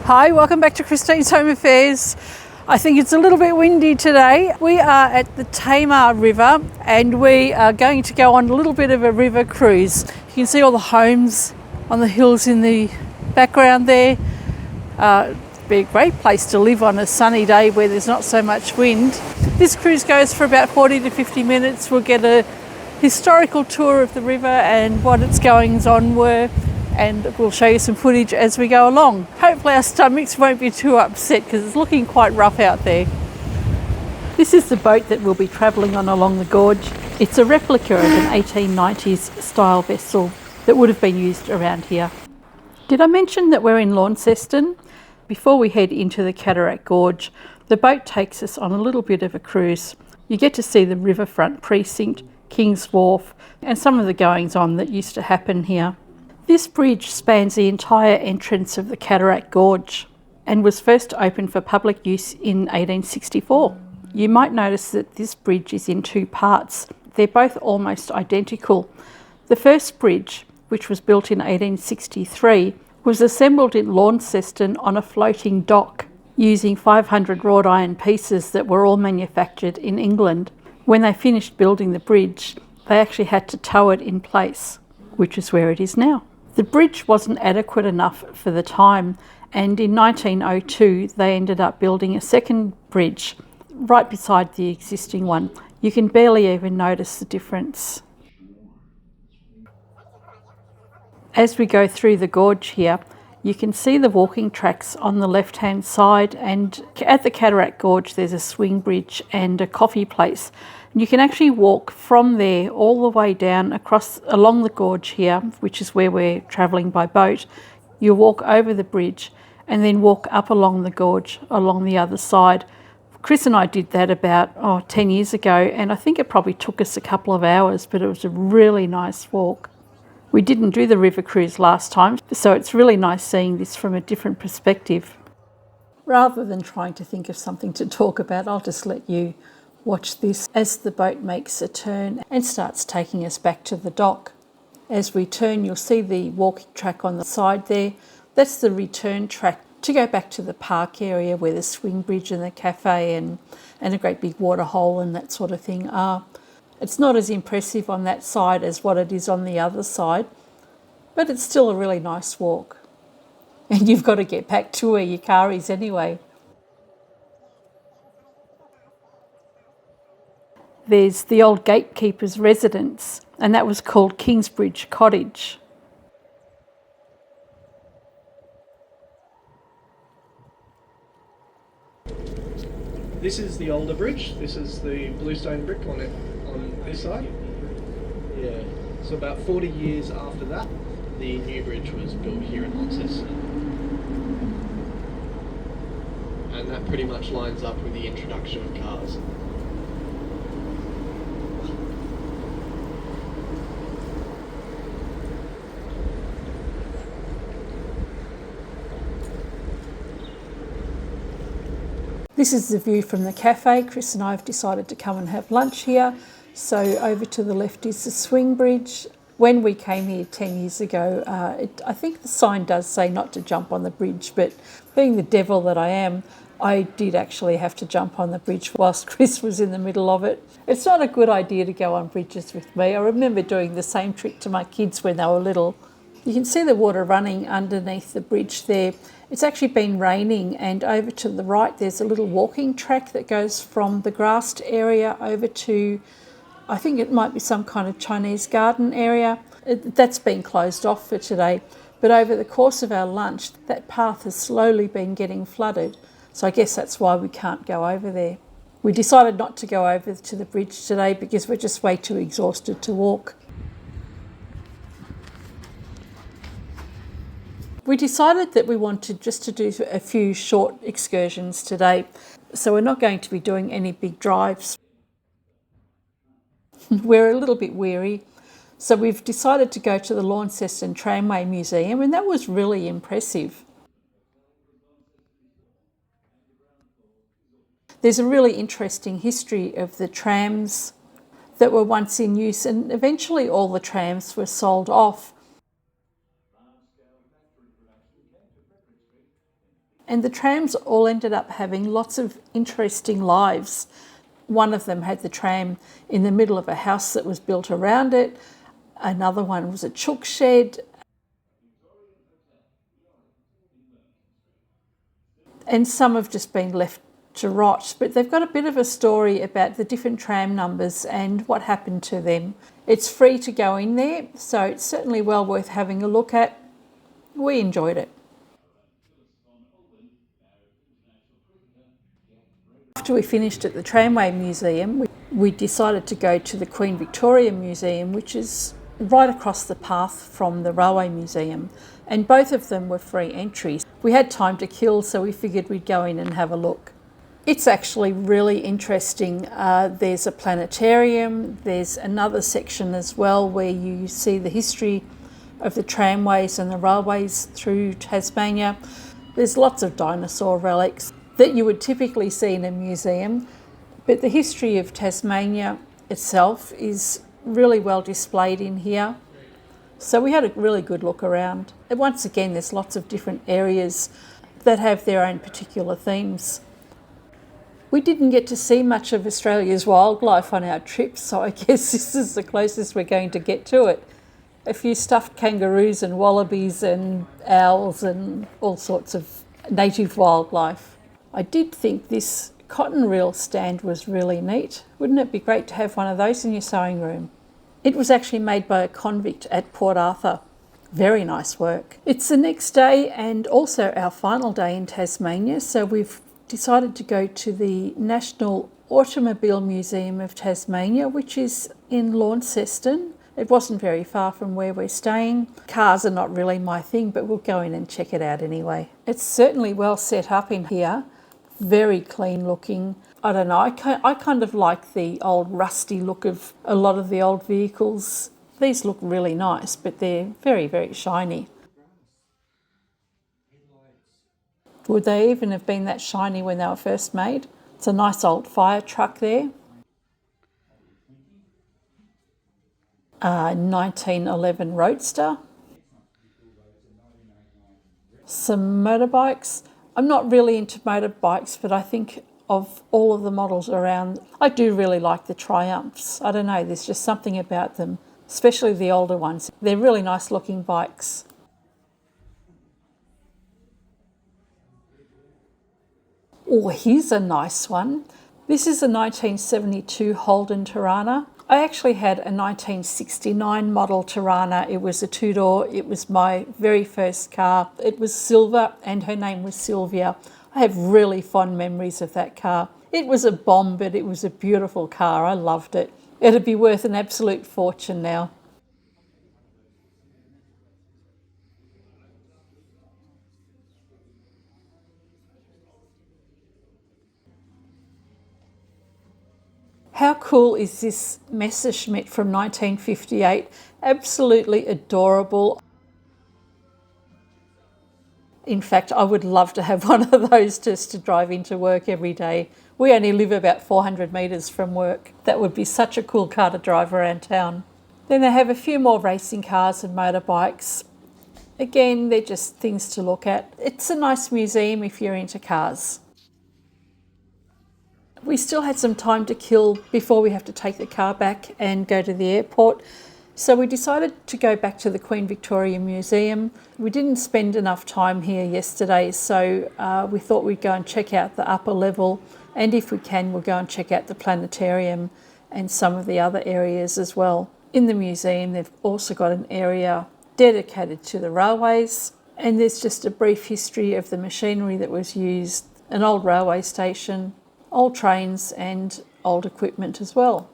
Hi, welcome back to Christine's Home Affairs. I think it's a little bit windy today. We are at the Tamar River and we are going to go on a little bit of a river cruise. You can see all the homes on the hills in the background there. It'd be a great place to live on a sunny day where there's not so much wind. This cruise goes for about 40 to 50 minutes. We'll get a historical tour of the river and what its goings on were, and we'll show you some footage as we go along. Hopefully our stomachs won't be too upset because it's looking quite rough out there. This is the boat that we'll be travelling on along the gorge. It's a replica of an 1890s style vessel that would have been used around here. Did I mention that we're in Launceston? Before we head into the Cataract Gorge, the boat takes us on a little bit of a cruise. You get to see the riverfront precinct, King's Wharf, and some of the goings on that used to happen here. This bridge spans the entire entrance of the Cataract Gorge and was first opened for public use in 1864. You might notice that this bridge is in two parts. They're both almost identical. The first bridge, which was built in 1863, was assembled in Launceston on a floating dock using 500 wrought iron pieces that were all manufactured in England. When they finished building the bridge, they actually had to tow it in place, which is where it is now. The bridge wasn't adequate enough for the time, and in 1902 they ended up building a second bridge right beside the existing one. You can barely even notice the difference. As we go through the gorge here, you can see the walking tracks on the left-hand side, and at the Cataract Gorge there's a swing bridge and a coffee place. And you can actually walk from there all the way down along the gorge here, which is where we're travelling by boat. You walk over the bridge and then walk up along the gorge along the other side. Chris and I did that about 10 years ago, and I think it probably took us a couple of hours, but it was a really nice walk. We didn't do the river cruise last time, so it's really nice seeing this from a different perspective. Rather than trying to think of something to talk about, I'll just let you watch this as the boat makes a turn and starts taking us back to the dock. As we turn, you'll see the walking track on the side there. That's the return track to go back to the park area where the swing bridge and the cafe and a great big water hole and that sort of thing are. It's not as impressive on that side as what it is on the other side, but it's still a really nice walk. And you've got to get back to where your car is anyway. There's the old gatekeeper's residence, and that was called Kingsbridge Cottage. This is the older bridge. This is the bluestone brick on it on this side. Yeah. So about 40 years after that, the new bridge was built here in Launceston. And that pretty much lines up with the introduction of cars. This is the view from the cafe. Chris and I have decided to come and have lunch here. So over to the left is the swing bridge. When we came here 10 years ago, I think the sign does say not to jump on the bridge, but being the devil that I am, I did actually have to jump on the bridge whilst Chris was in the middle of it. It's not a good idea to go on bridges with me. I remember doing the same trick to my kids when they were little. You can see the water running underneath the bridge there. It's actually been raining, and over to the right there's a little walking track that goes from the grassed area over to, I think it might be some kind of Chinese garden area. That's been closed off for today, but over the course of our lunch that path has slowly been getting flooded, so I guess that's why we can't go over there. We decided not to go over to the bridge today because we're just way too exhausted to walk. We decided that we wanted just to do a few short excursions today, so we're not going to be doing any big drives. We're a little bit weary, so we've decided to go to the Launceston Tramway Museum, and that was really impressive. There's a really interesting history of the trams that were once in use, and eventually all the trams were sold off. And the trams all ended up having lots of interesting lives. One of them had the tram in the middle of a house that was built around it. Another one was a chook shed. And some have just been left to rot, but they've got a bit of a story about the different tram numbers and what happened to them. It's free to go in there, so it's certainly well worth having a look at. We enjoyed it. After we finished at the Tramway Museum, we decided to go to the Queen Victoria Museum, which is right across the path from the Railway Museum, and both of them were free entries. We had time to kill, so we figured we'd go in and have a look. It's actually really interesting. There's a planetarium, there's another section as well where you see the history of the tramways and the railways through Tasmania. There's lots of dinosaur relics that you would typically see in a museum, but the history of Tasmania itself is really well displayed in here. So we had a really good look around. And once again, there's lots of different areas that have their own particular themes. We didn't get to see much of Australia's wildlife on our trip, so I guess this is the closest we're going to get to it. A few stuffed kangaroos and wallabies and owls and all sorts of native wildlife. I did think this cotton reel stand was really neat. Wouldn't it be great to have one of those in your sewing room? It was actually made by a convict at Port Arthur. Very nice work. It's the next day and also our final day in Tasmania, so we've decided to go to the National Automobile Museum of Tasmania, which is in Launceston. It wasn't very far from where we're staying. Cars are not really my thing, but we'll go in and check it out anyway. It's certainly well set up in here, very clean looking. I don't know, I kind of like the old rusty look of a lot of the old vehicles. These look really nice, but they're very, very shiny. Would they even have been that shiny when they were first made? It's a nice old fire truck there. 1911 Roadster. Some motorbikes. I'm not really into motorbikes, but I think of all of the models around, I do really like the Triumphs. I don't know, there's just something about them, especially the older ones. They're really nice looking bikes. Oh, here's a nice one. This is a 1972 Holden Torana. I actually had a 1969 model Torana. It was a two-door. It was my very first car. It was silver and her name was Sylvia. I have really fond memories of that car. It was a bomb, but it was a beautiful car. I loved it. It'd be worth an absolute fortune now. How cool is this Messerschmitt from 1958? Absolutely adorable. In fact, I would love to have one of those just to drive into work every day. We only live about 400 metres from work. That would be such a cool car to drive around town. Then they have a few more racing cars and motorbikes. Again, they're just things to look at. It's a nice museum if you're into cars. We still had some time to kill before we have to take the car back and go to the airport. So we decided to go back to the Queen Victoria Museum. We didn't spend enough time here yesterday, so we thought we'd go and check out the upper level, and if we can, we'll go and check out the planetarium and some of the other areas as well. In the museum, they've also got an area dedicated to the railways, and there's just a brief history of the machinery that was used, an old railway station, old trains and old equipment as well.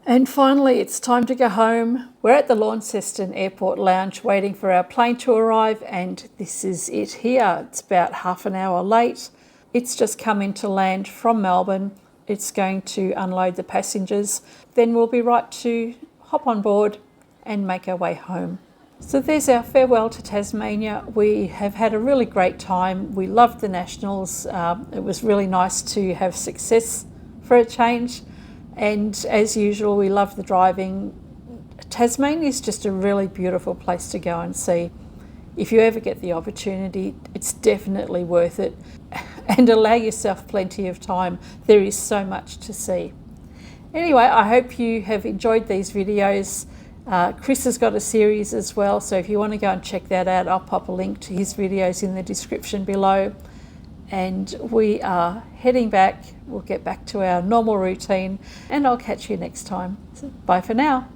And finally, it's time to go home. We're at the Launceston Airport Lounge waiting for our plane to arrive, and this is it here. It's about half an hour late. It's just come into land from Melbourne. It's going to unload the passengers. Then we'll be right to hop on board and make our way home. So there's our farewell to Tasmania. We have had a really great time. We loved the Nationals. It was really nice to have success for a change. And as usual, we love the driving. Tasmania is just a really beautiful place to go and see. If you ever get the opportunity, it's definitely worth it. And allow yourself plenty of time. There is so much to see. Anyway, I hope you have enjoyed these videos. Chris has got a series as well, so if you want to go and check that out, I'll pop a link to his videos in the description below. And we are heading back. We'll get back to our normal routine, and I'll catch you next time. So bye for now.